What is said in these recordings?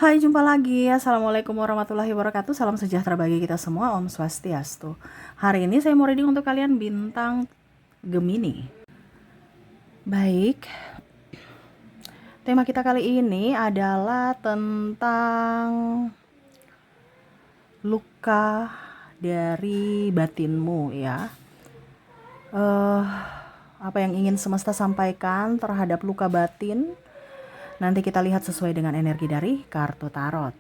Hai, jumpa lagi. Assalamualaikum warahmatullahi wabarakatuh. Salam sejahtera bagi kita semua. Om Swastiastu. Hari ini saya mau reading untuk kalian bintang Gemini. Baik, tema kita kali ini adalah tentang luka dari batinmu ya. Apa yang ingin semesta sampaikan terhadap luka batin? Nanti kita lihat sesuai dengan energi dari kartu tarot.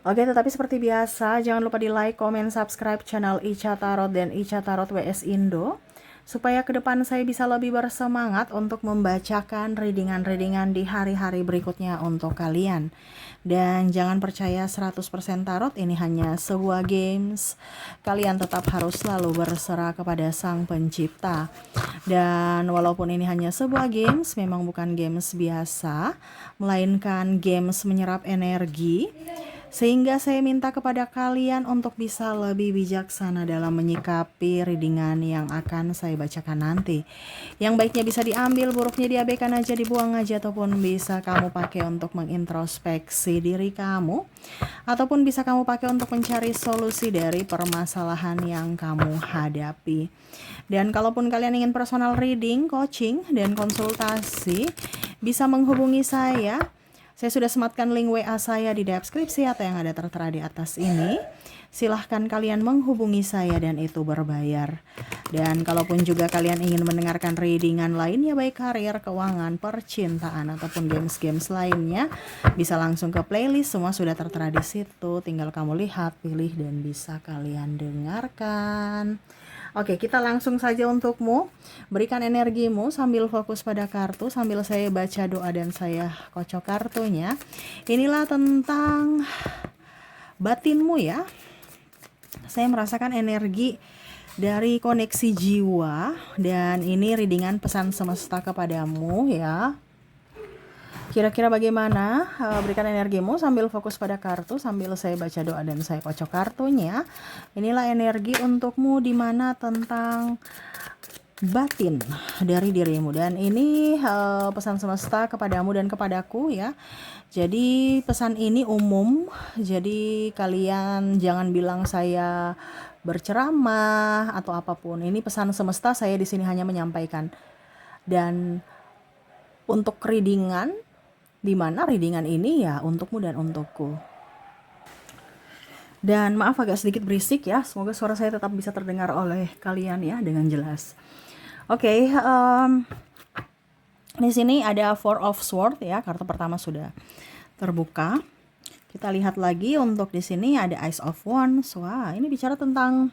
Oke, tetapi seperti biasa, jangan lupa di like, komen, subscribe channel Ica Tarot dan Ica Tarot WS Indo, supaya ke depan saya bisa lebih bersemangat untuk membacakan readingan-readingan di hari-hari berikutnya untuk kalian. Dan jangan percaya 100% tarot, ini hanya sebuah games. Kalian tetap harus selalu berserah kepada Sang Pencipta. Dan walaupun ini hanya sebuah games, memang bukan games biasa, melainkan games menyerap energi. Sehingga saya minta kepada kalian untuk bisa lebih bijaksana dalam menyikapi readingan yang akan saya bacakan nanti. Yang baiknya bisa diambil, buruknya diabaikan aja, dibuang aja, ataupun bisa kamu pakai untuk mengintrospeksi diri kamu, ataupun bisa kamu pakai untuk mencari solusi dari permasalahan yang kamu hadapi. Dan kalaupun kalian ingin personal reading, coaching, dan konsultasi, bisa menghubungi saya. Saya sudah sematkan link WA saya di deskripsi atau yang ada tertera di atas ini. Silahkan kalian menghubungi saya dan itu berbayar. Dan kalaupun juga kalian ingin mendengarkan readingan lainnya, baik karir, keuangan, percintaan, ataupun games-games lainnya, bisa langsung ke playlist, semua sudah tertera di situ. Tinggal kamu lihat, pilih, dan bisa kalian dengarkan. Oke, kita langsung saja untukmu. Berikan energimu sambil fokus pada kartu, sambil saya baca doa dan saya kocok kartunya. Inilah tentang batinmu ya. Saya merasakan energi dari koneksi jiwa, dan ini readingan pesan semesta kepadamu ya. Kira-kira bagaimana? Berikan energimu sambil fokus pada kartu, sambil saya baca doa dan saya kocok kartunya. Inilah energi untukmu, dimana tentang batin dari dirimu. Dan ini pesan semesta kepadamu dan kepadaku ya. Jadi pesan ini umum, jadi kalian jangan bilang saya berceramah atau apapun. Ini pesan semesta, saya di sini hanya menyampaikan. Dan untuk readingan, di mana readingan ini ya untukmu dan untukku. Dan maaf agak sedikit berisik ya, semoga suara saya tetap bisa terdengar oleh kalian ya dengan jelas. Oke, di sini ada Four of Swords ya, kartu pertama sudah terbuka. Kita lihat lagi untuk di sini ada Ace of Wands. Wah, ini bicara tentang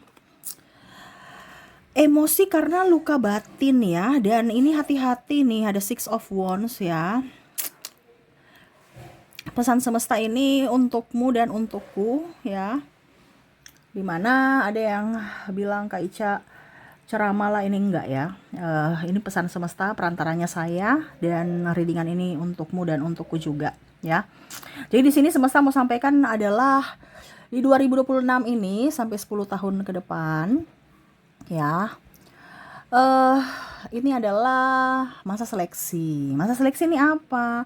emosi karena luka batin ya. Dan ini hati-hati nih, ada Six of Wands ya. Pesan semesta ini untukmu dan untukku ya. Dimana ada yang bilang Kak Ica ceramah lah, ini enggak ya. Ini pesan semesta perantaranya saya, dan readingan ini untukmu dan untukku juga ya. Jadi di sini semesta mau sampaikan adalah di 2026 ini sampai 10 tahun ke depan ya. Ini adalah masa seleksi. Masa seleksi ini apa?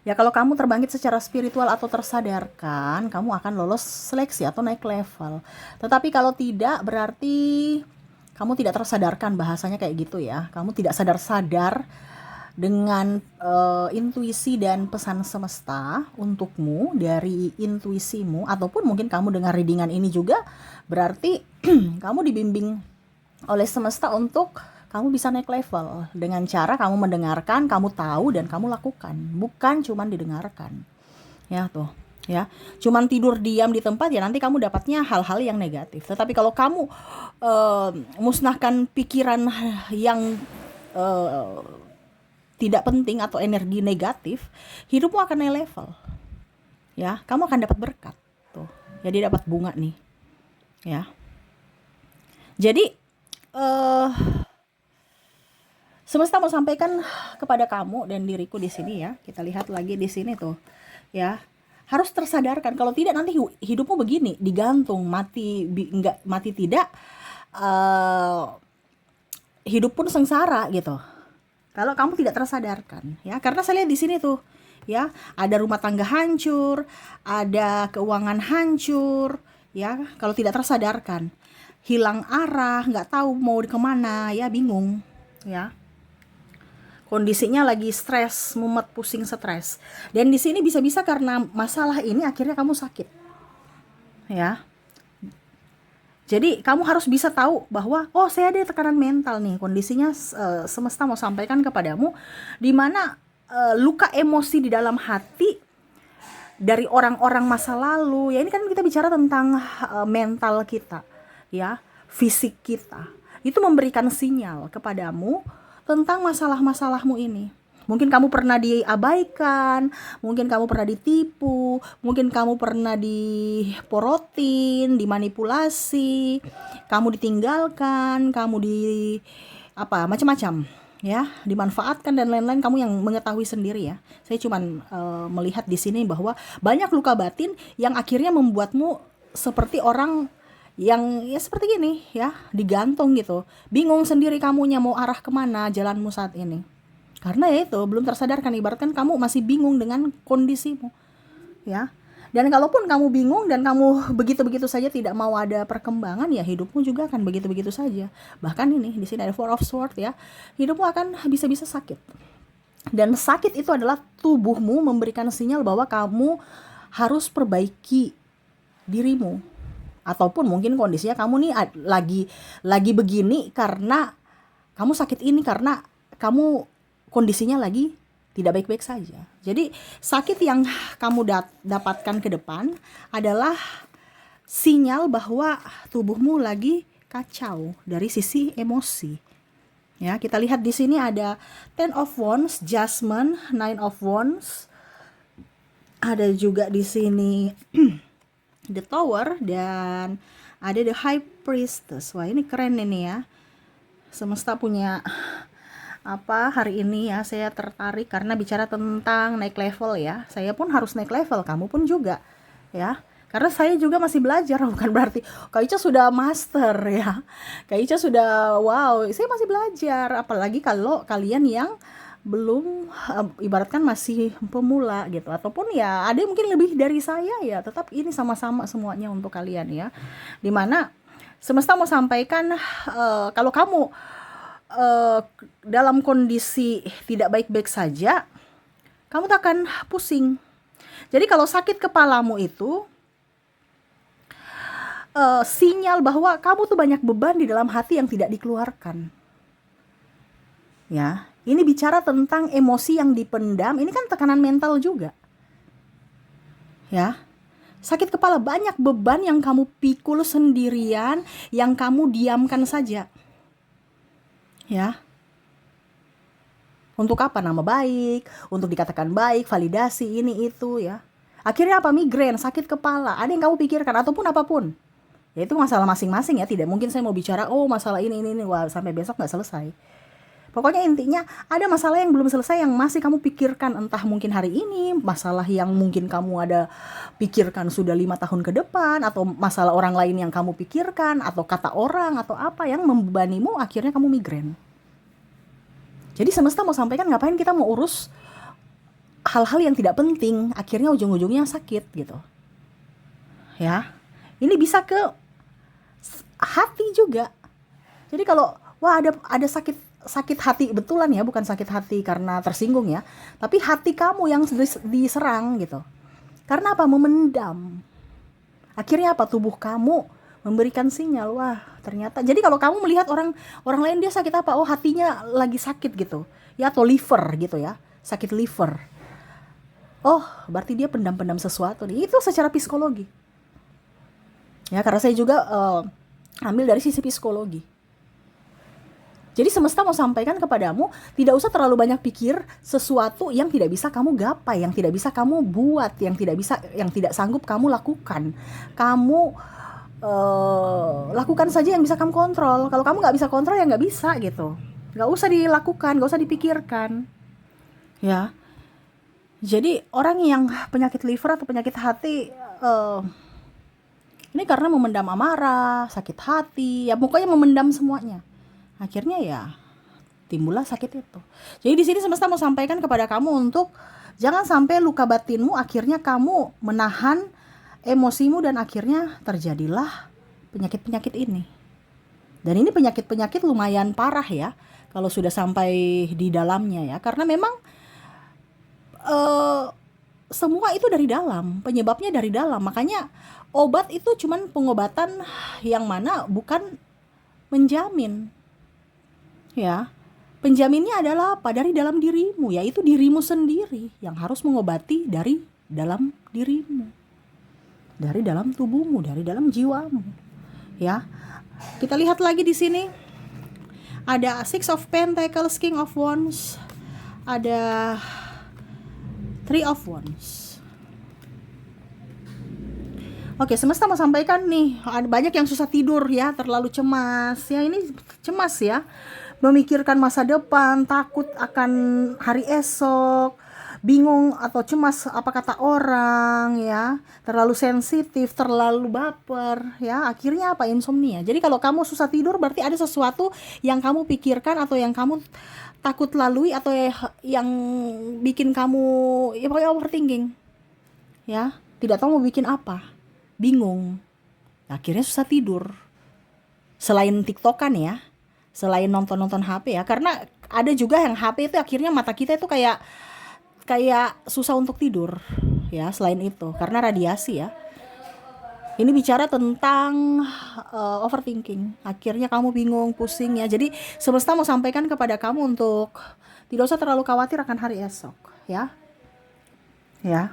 Ya, kalau kamu terbangkit secara spiritual atau tersadarkan, kamu akan lolos seleksi atau naik level. Tetapi kalau tidak, berarti kamu tidak tersadarkan, bahasanya kayak gitu ya. Kamu tidak sadar-sadar dengan intuisi dan pesan semesta untukmu dari intuisimu, ataupun mungkin kamu dengar readingan ini juga, berarti kamu dibimbing oleh semesta untuk kamu bisa naik level dengan cara kamu mendengarkan, kamu tahu, dan kamu lakukan, bukan cuman didengarkan ya. Tuh ya, cuman tidur diam di tempat ya, nanti kamu dapatnya hal-hal yang negatif. Tetapi kalau kamu musnahkan pikiran yang tidak penting atau energi negatif, hidupmu akan naik level ya. Kamu akan dapat berkat tuh, jadi dapat bunga nih ya. Jadi semesta mau sampaikan kepada kamu dan diriku di sini ya. Kita lihat lagi di sini tuh ya. Harus tersadarkan, kalau tidak nanti hidupmu begini, digantung, mati enggak mati tidak, hidup pun sengsara gitu. Kalau kamu tidak tersadarkan ya. Karena saya lihat di sini tuh ya. Ada rumah tangga hancur, ada keuangan hancur, ya. Kalau tidak tersadarkan, hilang arah, nggak tahu mau kemana, ya, bingung, ya. Kondisinya lagi stres, mumet, pusing, stres. Dan di sini bisa-bisa karena masalah ini akhirnya kamu sakit, ya. Jadi kamu harus bisa tahu bahwa oh, saya ada tekanan mental nih, kondisinya semesta mau sampaikan kepadamu di mana luka emosi di dalam hati dari orang-orang masa lalu. Ya, ini kan kita bicara tentang mental kita, ya, fisik kita. Itu memberikan sinyal kepadamu tentang masalah-masalahmu ini. Mungkin kamu pernah diabaikan, mungkin kamu pernah ditipu, mungkin kamu pernah diporotin, dimanipulasi, kamu ditinggalkan, kamu macam-macam, ya, dimanfaatkan dan lain-lain. Kamu yang mengetahui sendiri, ya. Saya cuman melihat di sini bahwa banyak luka batin yang akhirnya membuatmu seperti orang yang ya seperti gini, ya, digantung gitu. Bingung sendiri kamunya mau arah kemana jalanmu saat ini. Karena ya itu belum tersadarkan, ibaratkan kamu masih bingung dengan kondisimu, ya. Dan kalaupun kamu bingung dan kamu begitu-begitu saja tidak mau ada perkembangan, ya hidupmu juga akan begitu-begitu saja. Bahkan ini di sini ada Four of Swords, ya. Hidupmu akan bisa-bisa sakit. Dan sakit itu adalah tubuhmu memberikan sinyal bahwa kamu harus perbaiki dirimu. Ataupun mungkin kondisinya kamu nih lagi begini karena kamu sakit ini karena kamu kondisinya lagi tidak baik-baik saja. Jadi sakit yang kamu dapatkan ke depan adalah sinyal bahwa tubuhmu lagi kacau dari sisi emosi. Ya, kita lihat di sini ada Ten of Wands, Judgment, Nine of Wands. Ada juga di sini The Tower dan ada The High Priestess. Wah, ini keren ini, ya. Semesta punya hari ini, ya. Saya tertarik karena bicara tentang naik level, ya. Saya pun harus naik level, kamu pun juga, ya. Karena saya juga masih belajar, bukan berarti Kak Ica sudah master, ya. Kak Ica sudah wow, saya masih belajar. Apalagi kalau kalian yang belum ibaratkan masih pemula gitu, ataupun ya ada yang mungkin lebih dari saya, ya tetap ini sama-sama semuanya untuk kalian, ya. Dimana semesta mau sampaikan kalau kamu dalam kondisi tidak baik-baik saja, kamu tak akan pusing. Jadi kalau sakit kepalamu itu sinyal bahwa kamu tuh banyak beban di dalam hati yang tidak dikeluarkan, ya. Ini bicara tentang emosi yang dipendam. Ini kan tekanan mental juga, ya. Sakit kepala, banyak beban yang kamu pikul sendirian, yang kamu diamkan saja, ya. Untuk apa? Nama baik, untuk dikatakan baik, validasi, ini itu, ya. Akhirnya apa? Migrain, sakit kepala. Ada yang kamu pikirkan ataupun apapun. Ya itu masalah masing-masing, ya. Tidak mungkin saya mau bicara masalah ini. Wah, sampai besok nggak selesai. Pokoknya intinya ada masalah yang belum selesai yang masih kamu pikirkan, entah mungkin hari ini, masalah yang mungkin kamu ada pikirkan sudah 5 tahun ke depan, atau masalah orang lain yang kamu pikirkan, atau kata orang, atau apa yang membebanimu, akhirnya kamu migrain. Jadi semesta mau sampaikan, ngapain kita mau urus hal-hal yang tidak penting, akhirnya ujung-ujungnya sakit gitu, ya. Ini bisa ke hati juga. Jadi kalau ada sakit hati betulan, ya, bukan sakit hati karena tersinggung, ya, tapi hati kamu yang diserang gitu. Karena apa? Memendam. Akhirnya apa? Tubuh kamu memberikan sinyal, wah ternyata. Jadi kalau kamu melihat orang lain dia sakit apa? Oh, hatinya lagi sakit gitu, ya, atau liver gitu, ya, sakit liver. Oh, berarti dia pendam-pendam sesuatu nih. Itu secara psikologi, ya, karena saya juga ambil dari sisi psikologi. Jadi semesta mau sampaikan kepadamu, tidak usah terlalu banyak pikir sesuatu yang tidak bisa kamu gapai, yang tidak bisa kamu buat, yang tidak sanggup kamu lakukan. Kamu lakukan saja yang bisa kamu kontrol. Kalau kamu nggak bisa kontrol, ya nggak bisa gitu. Nggak usah dilakukan, nggak usah dipikirkan, ya. Jadi orang yang penyakit liver atau penyakit hati, ini karena memendam amarah, sakit hati, ya pokoknya memendam semuanya. Akhirnya ya timbullah sakit itu. Jadi di sini semesta mau sampaikan kepada kamu untuk Jangan sampai luka batinmu akhirnya kamu menahan emosimu dan akhirnya terjadilah penyakit-penyakit ini. Dan ini penyakit-penyakit lumayan parah ya kalau sudah sampai di dalamnya ya. Karena memang semua itu dari dalam, penyebabnya dari dalam. Makanya obat itu cuman pengobatan yang mana bukan menjamin. Ya. Penjaminnya adalah apa? Dari dalam dirimu, yaitu dirimu sendiri yang harus mengobati dari dalam dirimu. Dari dalam tubuhmu, dari dalam jiwamu. Ya. Kita lihat lagi di sini. Ada Six of Pentacles, King of Wands, ada Three of Wands. Oke, semesta mau sampaikan nih, ada banyak yang susah tidur ya, terlalu cemas. Ya ini cemas ya. Memikirkan masa depan, takut akan hari esok, bingung atau cemas apa kata orang ya, terlalu sensitif, terlalu baper ya, akhirnya apa? Insomnia. Jadi kalau kamu susah tidur berarti ada sesuatu yang kamu pikirkan atau yang kamu takut lalui atau yang bikin kamu ya pokoknya overthinking ya, tidak tahu mau bikin apa, bingung, akhirnya susah tidur. Selain TikTokan ya, selain nonton HP ya, karena ada juga yang HP itu akhirnya mata kita itu kayak susah untuk tidur ya. Selain itu karena radiasi ya. Ini bicara tentang overthinking. Akhirnya kamu bingung, pusing ya. Jadi semesta mau sampaikan kepada kamu untuk tidak usah terlalu khawatir akan hari esok ya. Ya.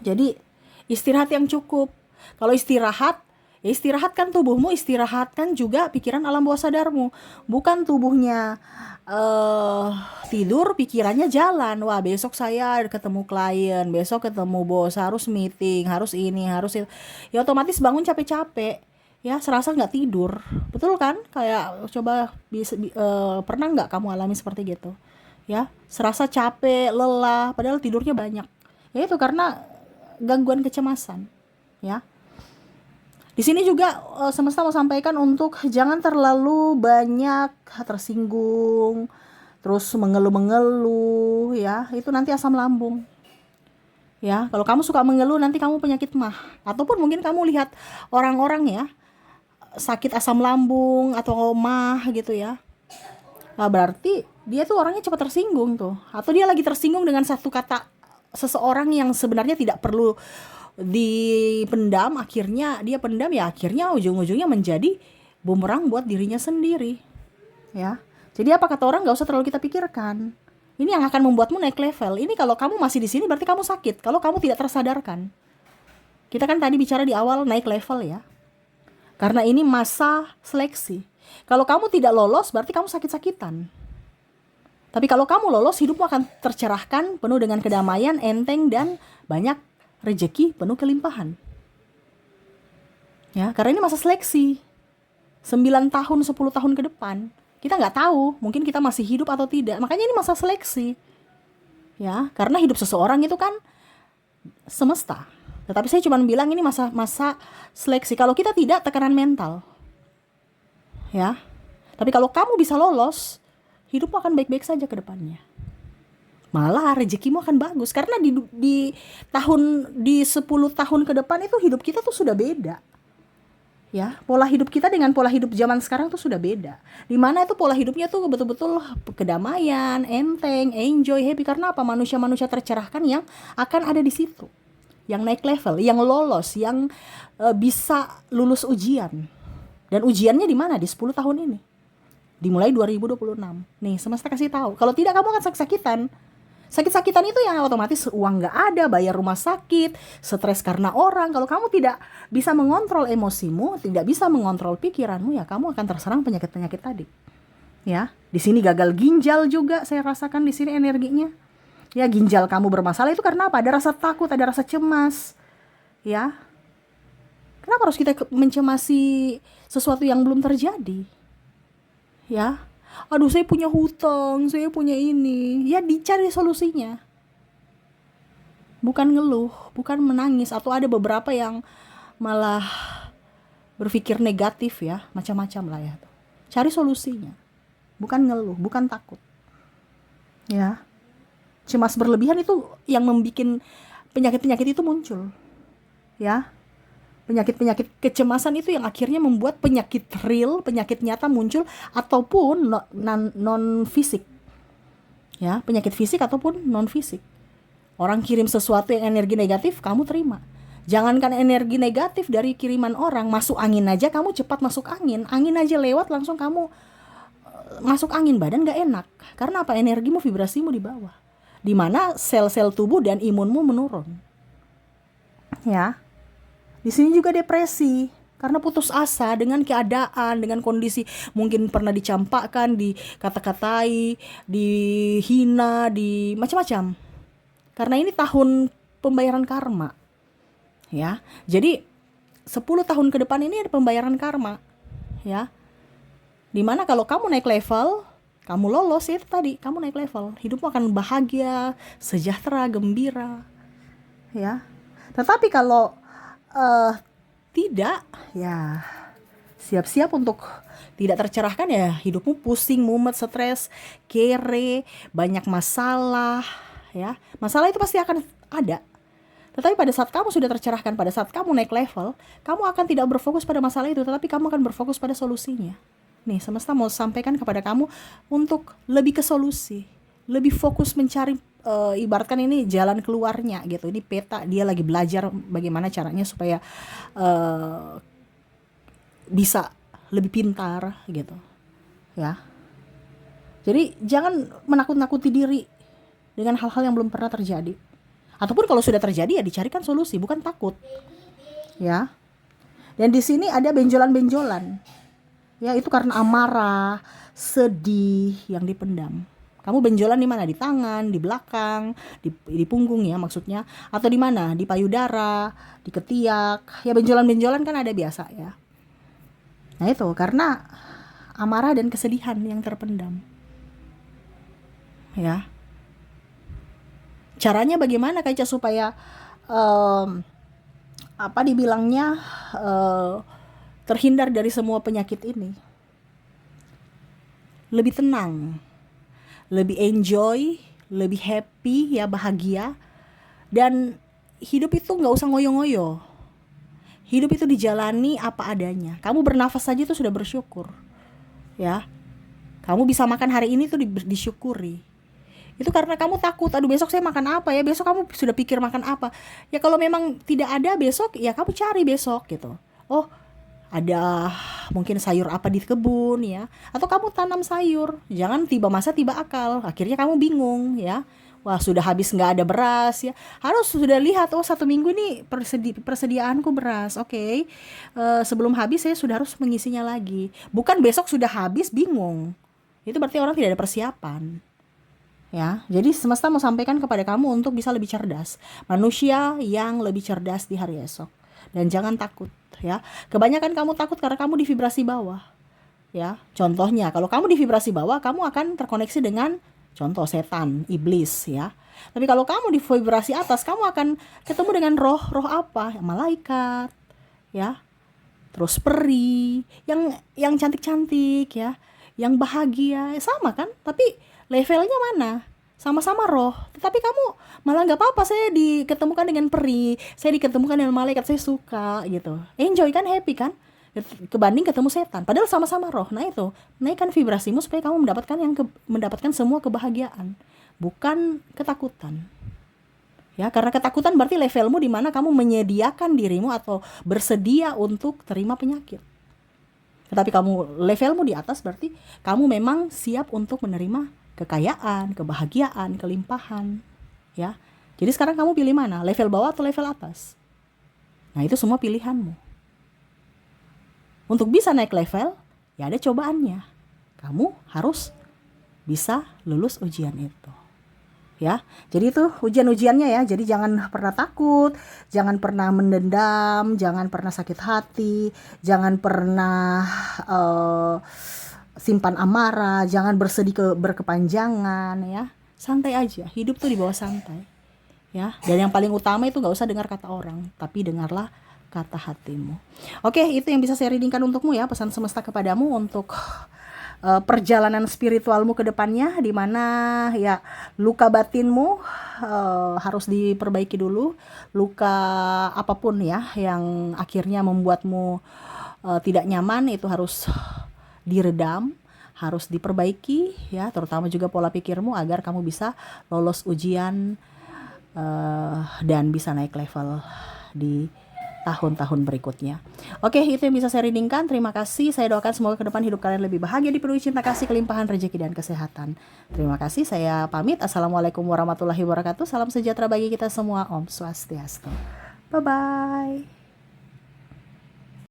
Jadi istirahat yang cukup. Kalau istirahat, ya istirahatkan tubuhmu, istirahatkan juga pikiran alam bawah sadarmu. Bukan tubuhnya tidur, pikirannya jalan. Wah, besok saya ketemu klien, besok ketemu bos, harus meeting, harus ini, harus itu. Ya otomatis bangun capek-capek. Ya, serasa nggak tidur. Betul kan? Kayak coba pernah nggak kamu alami seperti gitu? Ya, serasa capek, lelah, padahal tidurnya banyak. Ya itu karena gangguan kecemasan. Ya. Di sini juga semesta mau sampaikan untuk jangan terlalu banyak tersinggung, terus mengeluh-mengeluh ya, itu nanti asam lambung. Ya, kalau kamu suka mengeluh nanti kamu penyakit mah. Ataupun mungkin kamu lihat orang-orang ya sakit asam lambung atau mah gitu ya. Nah, berarti dia tuh orangnya cepat tersinggung tuh. Atau dia lagi tersinggung dengan satu kata seseorang yang sebenarnya tidak perlu dipendam, akhirnya dia pendam ya, akhirnya ujung-ujungnya menjadi bumerang buat dirinya sendiri ya. Jadi apa kata orang gak usah terlalu kita pikirkan. Ini yang akan membuatmu naik level. Ini kalau kamu masih di sini berarti kamu sakit, kalau kamu tidak tersadarkan. Kita kan tadi bicara di awal naik level ya, karena ini masa seleksi. Kalau kamu tidak lolos berarti kamu sakit-sakitan. Tapi kalau kamu lolos, hidupmu akan tercerahkan, penuh dengan kedamaian, enteng, dan banyak rezeki, penuh kelimpahan. Ya, karena ini masa seleksi. 9 tahun, 10 tahun ke depan. Kita nggak tahu, mungkin kita masih hidup atau tidak. Makanya ini masa seleksi. Ya, karena hidup seseorang itu kan semesta. Tetapi saya cuma bilang ini masa seleksi. Kalau kita tidak, tekanan mental. Ya. Tapi kalau kamu bisa lolos, hidupmu akan baik-baik saja ke depannya. Malah rezekimu akan bagus karena di 10 tahun ke depan itu hidup kita tuh sudah beda. Ya, pola hidup kita dengan pola hidup zaman sekarang tuh sudah beda. Dimana itu pola hidupnya tuh betul-betul kedamaian, enteng, enjoy, happy. Karena apa? Manusia-manusia tercerahkan yang akan ada di situ. Yang naik level, yang lolos, yang bisa lulus ujian. Dan ujiannya di mana? Di 10 tahun ini. Dimulai 2026. Nih, semesta kasih tahu. Kalau tidak kamu akan sakit-sakitan. Sakit-sakitan itu yang otomatis uang gak ada, bayar rumah sakit, stres karena orang. Kalau kamu tidak bisa mengontrol emosimu, tidak bisa mengontrol pikiranmu, ya kamu akan terserang penyakit-penyakit tadi. Ya, di sini gagal ginjal juga saya rasakan di sini energinya. Ya, ginjal kamu bermasalah itu karena apa? Ada rasa takut, ada rasa cemas. Ya. Kenapa harus kita mencemasi sesuatu yang belum terjadi? Ya. Aduh, saya punya hutang, saya punya ini. Ya, dicari solusinya. Bukan ngeluh, bukan menangis. Atau ada beberapa yang malah berpikir negatif ya, macam-macam lah ya. Cari solusinya. Bukan ngeluh, bukan takut. Ya. Cemas berlebihan itu yang membuat penyakit-penyakit itu muncul. Ya. Penyakit-penyakit kecemasan itu yang akhirnya membuat penyakit real, penyakit nyata muncul ataupun non fisik. Ya, penyakit fisik ataupun non fisik. Orang kirim sesuatu yang energi negatif, kamu terima. Jangankan energi negatif dari kiriman orang, masuk angin aja kamu cepat masuk angin. Angin aja lewat langsung kamu masuk angin, badan gak enak. Karena apa? Energimu, vibrasimu di bawah. Dimana sel-sel tubuh dan imunmu menurun. Ya. Di sini juga depresi. Karena putus asa dengan keadaan, dengan kondisi, mungkin pernah dicampakkan, dikata-katai, dihina, di macam-macam. Karena ini tahun pembayaran karma. Ya. Jadi 10 tahun ke depan ini ada pembayaran karma. Ya. Dimana kalau kamu naik level, kamu lolos itu tadi, kamu naik level, hidupmu akan bahagia, sejahtera, gembira. Ya. Tetapi kalau tidak, ya siap-siap untuk tidak tercerahkan, ya hidupmu pusing, mumet, stres, kere, banyak masalah, ya. Masalah itu pasti akan ada. Tetapi pada saat kamu sudah tercerahkan, pada saat kamu naik level, kamu akan tidak berfokus pada masalah itu, tetapi kamu akan berfokus pada solusinya. Nih, semesta mau sampaikan kepada kamu untuk lebih ke solusi, lebih fokus mencari ibaratkan ini jalan keluarnya gitu. Ini peta, dia lagi belajar bagaimana caranya supaya bisa lebih pintar gitu. Ya. Jadi jangan menakut-nakuti diri dengan hal-hal yang belum pernah terjadi. Ataupun kalau sudah terjadi ya dicarikan solusi, bukan takut. Ya. Dan di sini ada benjolan-benjolan. Ya, itu karena amarah, sedih yang dipendam. Kamu benjolan di mana? Di tangan, di belakang, di punggung ya maksudnya, atau di mana? Di payudara, di ketiak. Ya benjolan-benjolan kan ada biasa ya. Nah itu karena amarah dan kesedihan yang terpendam. Ya. Caranya bagaimana Kaca supaya dibilangnya terhindar dari semua penyakit ini? Lebih tenang, lebih enjoy, lebih happy, ya bahagia. Dan hidup itu gak usah ngoyo-ngoyo. Hidup itu dijalani apa adanya. Kamu bernafas saja itu sudah bersyukur. Ya. Kamu bisa makan hari ini tuh disyukuri. Itu karena kamu takut, aduh besok saya makan apa ya, besok kamu sudah pikir makan apa. Ya kalau memang tidak ada besok, ya kamu cari besok gitu. Oh, ada mungkin sayur apa di kebun ya, atau kamu tanam sayur. Jangan tiba masa tiba akal, akhirnya kamu bingung ya. Wah sudah habis nggak ada beras ya, harus sudah lihat, oh 1 minggu nih persediaanku beras, oke. Sebelum habis saya sudah harus mengisinya lagi. Bukan besok sudah habis bingung, itu berarti orang tidak ada persiapan. Ya, jadi semesta mau sampaikan kepada kamu untuk bisa lebih cerdas, manusia yang lebih cerdas di hari esok. Dan jangan takut ya. Kebanyakan kamu takut karena kamu di vibrasi bawah. Ya, contohnya kalau kamu di vibrasi bawah, kamu akan terkoneksi dengan contoh setan, iblis ya. Tapi kalau kamu di vibrasi atas, kamu akan ketemu dengan roh apa? Malaikat ya. Terus peri yang cantik-cantik ya, yang bahagia, sama kan? Tapi levelnya mana? Sama-sama roh, tetapi kamu malah nggak apa-apa, saya diketemukan dengan peri, saya diketemukan dengan malaikat, saya suka gitu, enjoy kan, happy kan, kebanding ketemu setan, padahal sama-sama roh. Nah itu, naikkan vibrasimu supaya kamu mendapatkan semua kebahagiaan, bukan ketakutan. Ya, karena ketakutan berarti levelmu di mana kamu menyediakan dirimu atau bersedia untuk terima penyakit. Tetapi kamu levelmu di atas berarti kamu memang siap untuk menerima kekayaan, kebahagiaan, kelimpahan, ya. Jadi sekarang kamu pilih mana? Level bawah atau level atas? Nah, itu semua pilihanmu. Untuk bisa naik level, ya ada cobaannya. Kamu harus bisa lulus ujian itu. Ya. Jadi itu ujian-ujiannya ya. Jadi jangan pernah takut, jangan pernah mendendam, jangan pernah sakit hati, jangan pernah simpan amarah, jangan bersedih berkepanjangan ya. Santai aja, hidup tuh di bawah santai. Ya, dan yang paling utama itu gak usah dengar kata orang, tapi dengarlah kata hatimu. Oke, itu yang bisa saya readingkan untukmu ya, pesan semesta kepadamu untuk perjalanan spiritualmu ke depannya, di mana ya luka batinmu harus diperbaiki dulu, luka apapun ya yang akhirnya membuatmu tidak nyaman itu harus diredam, harus diperbaiki ya, terutama juga pola pikirmu agar kamu bisa lolos ujian dan bisa naik level di tahun-tahun berikutnya. Oke, itu yang bisa saya readingkan. Terima kasih. Saya doakan semoga ke depan hidup kalian lebih bahagia, dipenuhi cinta kasih, kelimpahan rezeki dan kesehatan. Terima kasih. Saya pamit. Assalamualaikum warahmatullahi wabarakatuh. Salam sejahtera bagi kita semua. Om Swastiastu. Bye bye.